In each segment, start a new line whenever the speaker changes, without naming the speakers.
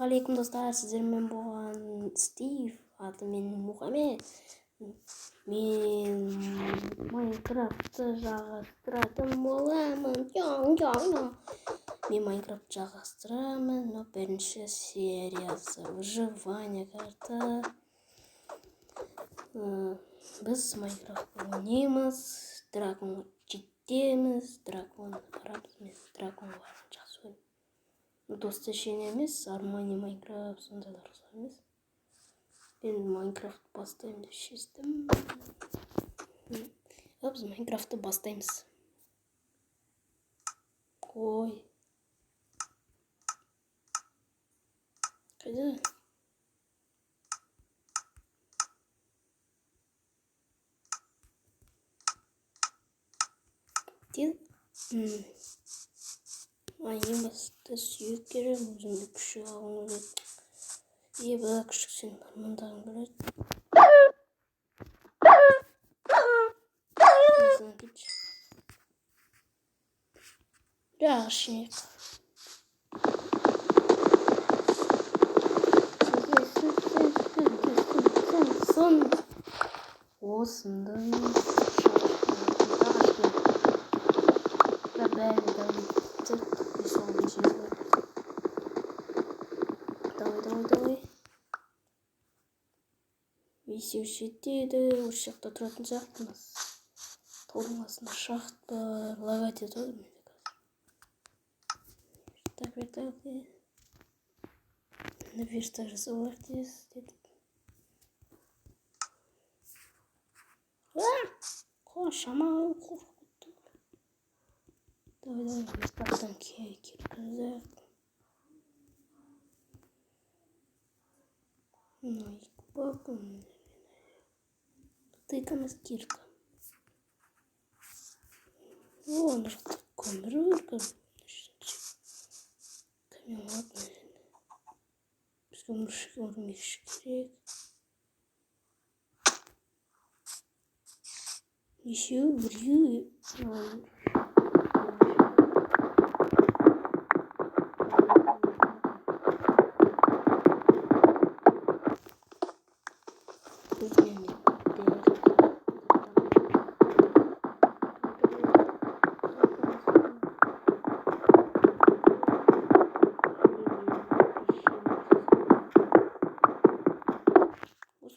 Алейкум достар, сіздермен болған Стив, аты мен Мұхаммед. Мен Майнкрафтты жалғастыратын боламын. Мен Майнкрафт жалғастырамын, но бірінші сериясы выживание карта. Біз Майнкрафт ойнаймыз, дракон жетеміз, дракон барамыз, мен дракон барам жақсы ойнаймын. Досты шен емес, Армани Майнкрафт сондайлар емес. Мен Майнкрафт бастаймын деп шештім. Біз Майнкрафтты бастаймыз. Ой. Қайда? Ең басты сүйек керек, өзімді күшік алғым келеді. Бала күшік сен мындағың біледі. Жақсы. Сон осындай Давай. Весеу жетеді, осы жақта тұратын сияқтымыз. Таудың астында шахт бар, лавать етеді мен қазір. Так. Наверстак жасау керек дедік. Шамалы қорқытты. Давай, верстактан кіргізіп. Тыкамыз кирка. Ана жақта көмір бар. Камен ладно. Бізге өрмекші керек. Еще біреу.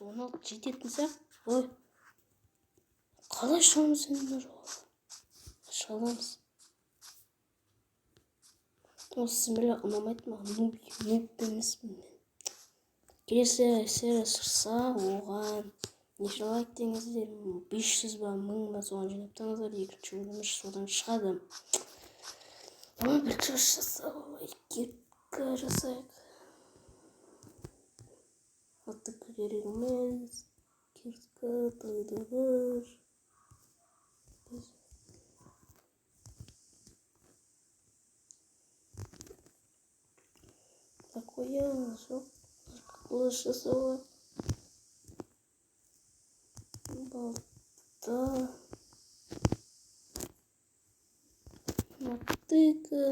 Оны жететін сақ. Ой. Қалай шығамыз енді жоғалып? Шығаламыз. Осы біле ұнамайды маған. Нуб емеспін мен. Келесі серия шықса, оған неше лайк деңіздер, 500 ба, 1000 ба соған жинаптаңыздар. Екінші бөлімі содан шығады. Ama bir çalışırsa kirka жасайық. Атты керегіміз, кирка, тойдығыр. Такое жоқ. Қылыш жасауы. Балта. Мотыка.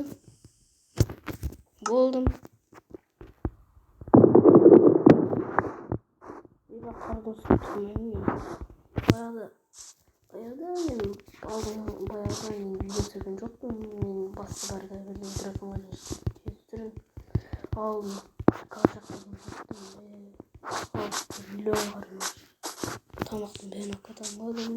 Болдым. Қардың сүртілмеймін. Баяғыда мен видео түсірген жоқпын. Мен басты барда білген дракон түрін алдым. Қалжақтағым жоқтым. Миллион қарым. Тамақтың бәрін қатамадым.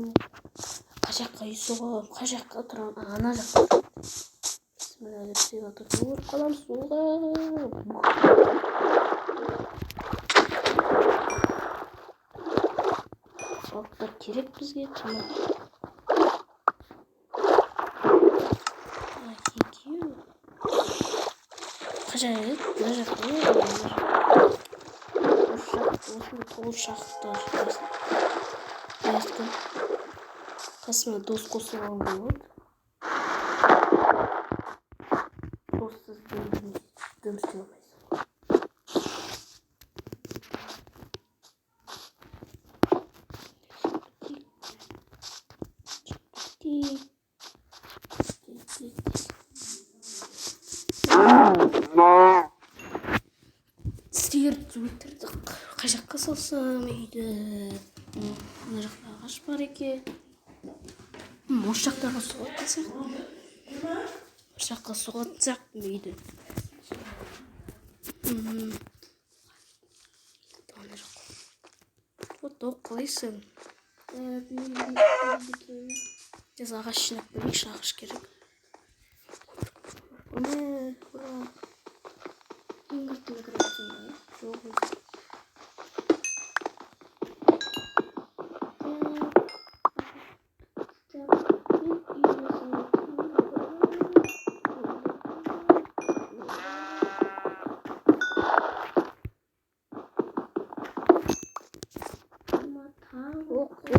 Қашаққа үй соғам, қашаққа тұрам. Ана жақта. Бісмілләхи сыйға тұртып қалам суға. Балықтар керек бізге қымыр. Қажайып, мына жақта. Осыны толы шақта жүресін. Қасыма дос қосып алғым болады. Доссыз дөміз істей алмайсың. сиырды өлтірдік. Қай жаққа салсам үйді? Мына жақта ағаш бар екен. Осы жақтарға соғатын сияқты. Осы жаққа соғатын сияқты үйді. Ана жаққа. Вот қалайсың? Біз ағаш жинап берейікші, ағаш керек.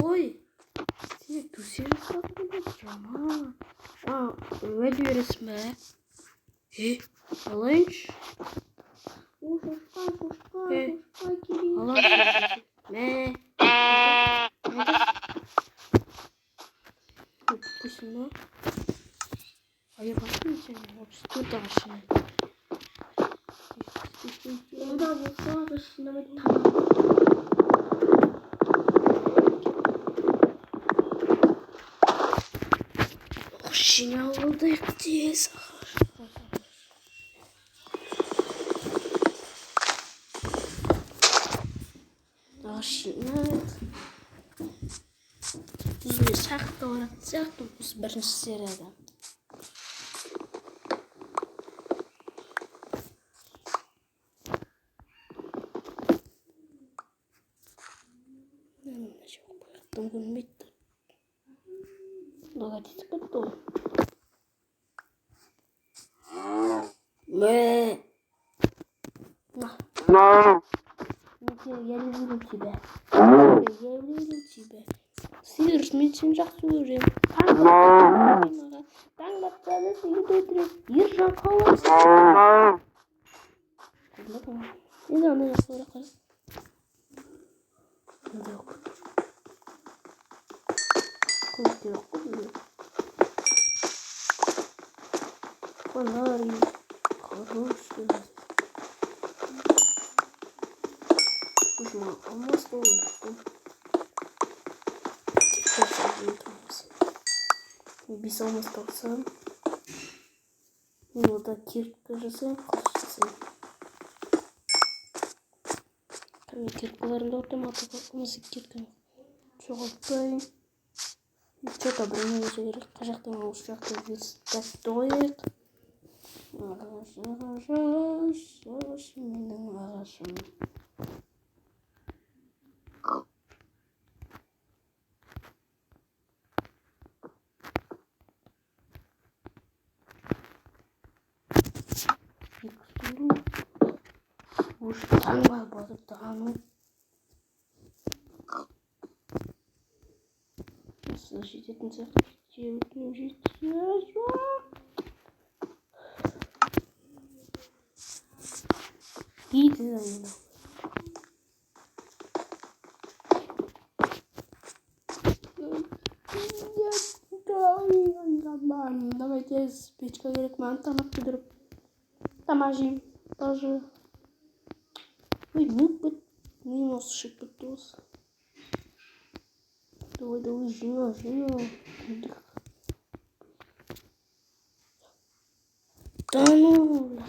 Ой, сен төсеніш жаман. Уәде бересің бе? Алайыншы. Алайыншы. Өттісің ба? Аяқасың сен, 34 ағашын. Онда болса ағашын алdık tez. Aşina. Düzgün sakta oynatsak da biz birinci seride. Ne çok baktım gülmekti. Daha dikkat ol. Ne? Nah. Gelirim тебе. Сиыр, мен сені жақсы көремін. Таң батқанда сені өлтірем. Ержан қалайсың? Енді ана жақсы қарап қара. Көзде жоқ қой. Фонарик. Хороший. Алмаз olur. Biz olmaz kalsam. Burada kirpkırısı kaçsın. Tabii kirpkılarında otomatik bakması kirpkırı. Çok okuyayım. Çok abone olacak. Kaçaktan olacak. Biz tatoyuk. Ağaç. Benim ağaçım. Уж таңба басып тағану. Осы жететін сияқты жететін. Дейді мына. Давай тез печка керек, маған тамақ пісіріп. Тамақ жеймін даже. Ой, быт. Минус шипит туз. Давай, жина. Да ну,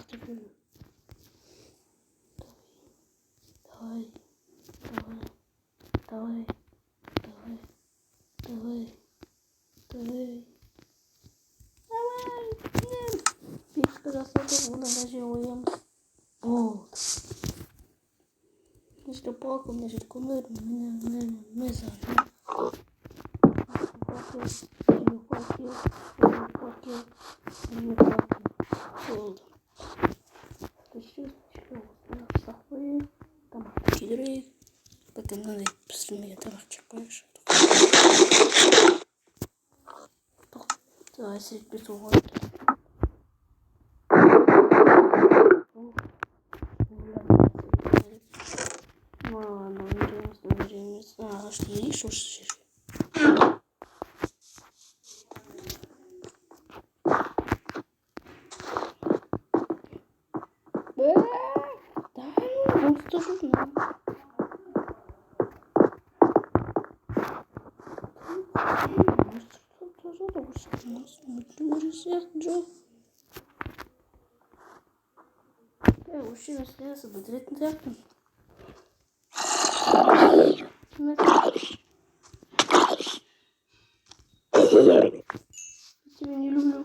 давай. Печка жасадық, оны даже оямыз. Болды. Если палку, значит, кумир, мы зажим. Хватил. Болды. Еще сахарим. Тамақ күйдірейік. Потом надо пісірмеге тамақ қойшы. Давай сетпе соған. Ағаш дейін шошы жер. Monster ne? Я вообще стреса смотреть не так. Я тебя не люблю.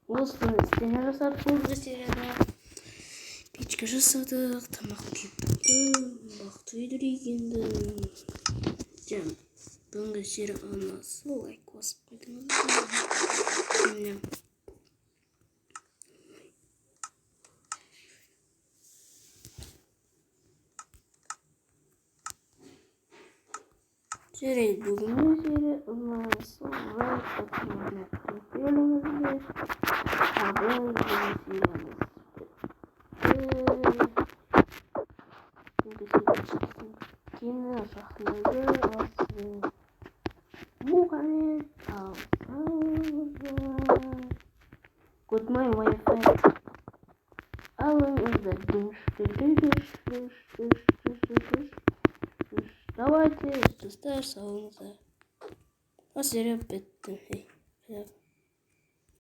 Olsun, istenen hasar fazla serada. Печка жасадық, тамақты жеп бақты үйдірегенді. Жан, бүгінгі жері анасы лайк басып қойдыңыз. Жері бүгінгі жері анасы лайк атымызды көтеріңіздер. Абай жері Кино жахлары осы мұғалет алсаңыздар. Good my Wi-Fi. Алыңыздар. Давайте, достар салыңыздар. Серия бітті.